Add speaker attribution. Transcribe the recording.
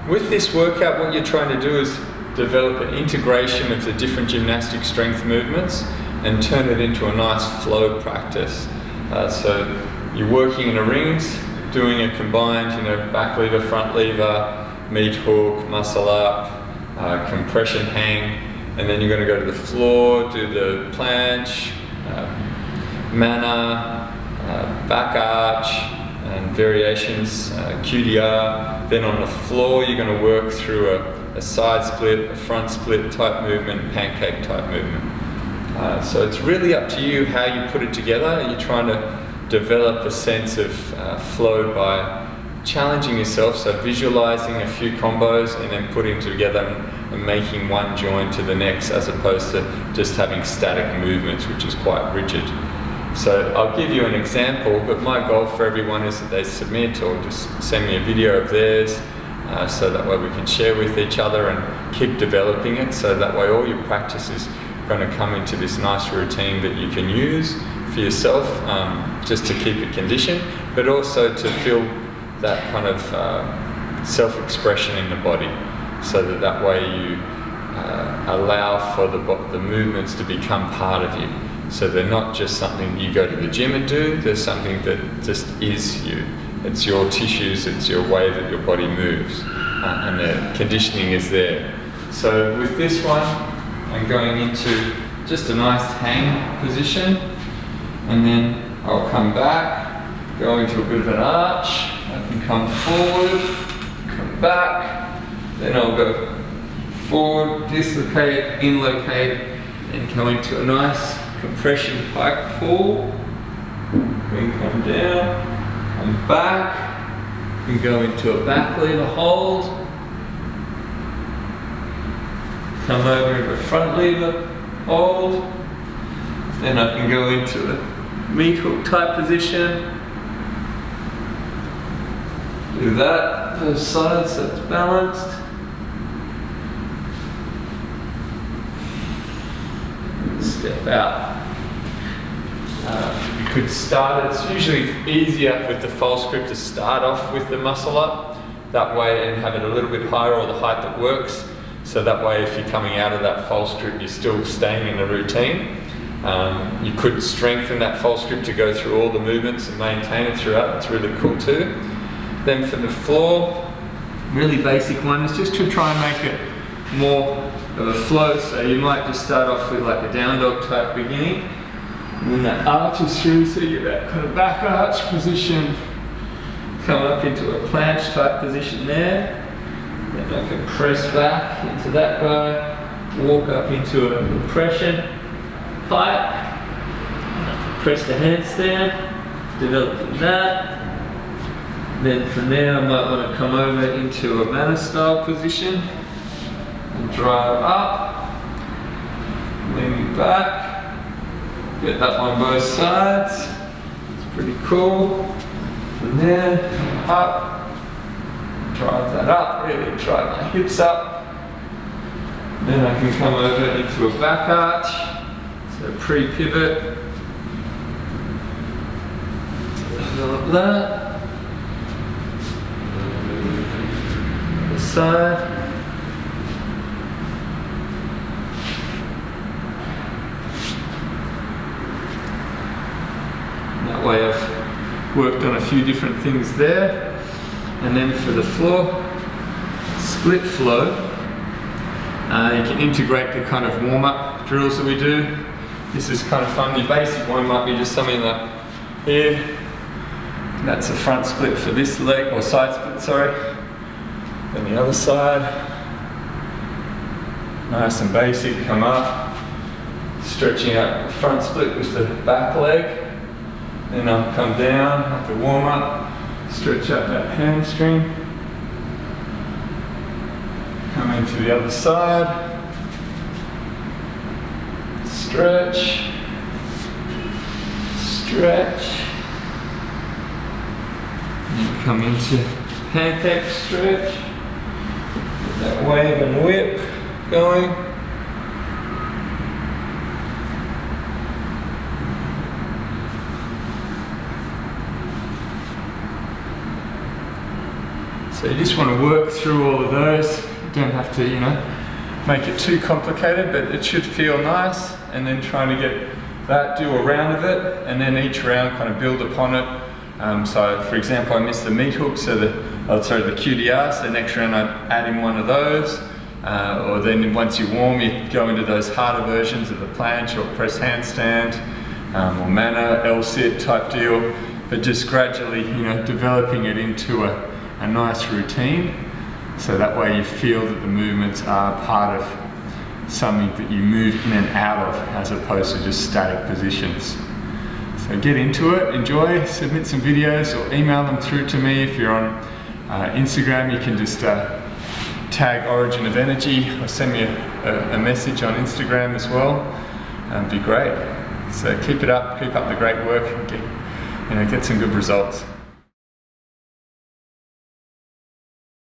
Speaker 1: With this workout, what you're trying to do is develop an integration of the different gymnastic strength movements and turn it into a nice flow practice. So you're working in the rings, doing a combined, back lever, front lever, meat hook, muscle up, compression hang, and then you're going to go to the floor, do the planche, mana, back arch, and variations, QDR. Then on the floor, you're going to work through a side split, a front split type movement, pancake type movement. So it's really up to you how you put it together. You're trying to develop a sense of flow by challenging yourself, so visualizing a few combos and then putting together and making one join to the next, as opposed to just having static movements, which is quite rigid. So I'll give you an example, but my goal for everyone is that they submit or just send me a video of theirs, so that way we can share with each other and keep developing it, so that way all your practice is going to come into this nice routine that you can use for yourself, just to keep it conditioned, but also to feel that kind of self-expression in the body, so that way you allow for the movements to become part of you. So they're not just something you go to the gym and do, there's something that just is you. It's your tissues, it's your way that your body moves, and the conditioning is there. So with this one, I'm going into just a nice hang position, and then I'll come back, go into a bit of an arch. I can come forward, come back, then I'll go forward, dislocate, inlocate, and go into a nice compression pike pull. Then come down, come back, and go into a back lever hold. Come over into a front lever hold. Then I can go into a meat hook type position. Do that, those sides, so it's balanced. Step out. You could start, it's usually easier with the false grip to start off with the muscle up, that way, and have it a little bit higher, or the height that works. So that way, if you're coming out of that false grip, you're still staying in the routine. You could strengthen that false grip to go through all the movements and maintain it throughout. It's really cool too. Then for the floor, really basic one is just to try and make it more of a flow. So you might just start off with like a down dog type beginning, and then that arches through, so you get that kind of back arch position, come up into a planche type position there. Then I can press back into that guy, walk up into a compression pike, press the handstand, develop that. Then from there I might want to come over into a mana style position and drive up, lean me back, get that on both sides, it's pretty cool. From there, up, drive that up, really drive my hips up. Then I can come over into a back arch, so pre-pivot, develop that. The side. That way I've worked on a few different things there. And then for the floor, split flow, you can integrate the kind of warm-up drills that we do. This is kind of fun. The basic one might be just something like here. That's a front split for this leg, or side split, sorry. Then the other side. Nice and basic, come up. Stretching out the front split with the back leg. Then I'll come down, have to warm up. Stretch out that hamstring. Come into the other side. Stretch. Stretch. And come into pancake stretch. Get that wave and whip going. So you just want to work through all of those. You don't have to, you know, make it too complicated, but it should feel nice. And then trying to get that, do a round of it, and then each round kind of build upon it. So for example, I missed the meat hook, so the QDR, so the next round I'd add in one of those. Or then once you warm, you go into those harder versions of the planche or press handstand, or manner, L-sit type deal, but just gradually, you know, developing it into a nice routine. So that way you feel that the movements are part of something that you move in and out of, as opposed to just static positions. So get into it, enjoy, submit some videos or email them through to me. If you're on Instagram, you can just tag Origin of Energy or send me a message on Instagram as well. It'd be great. So keep it up, keep up the great work, and get some good results.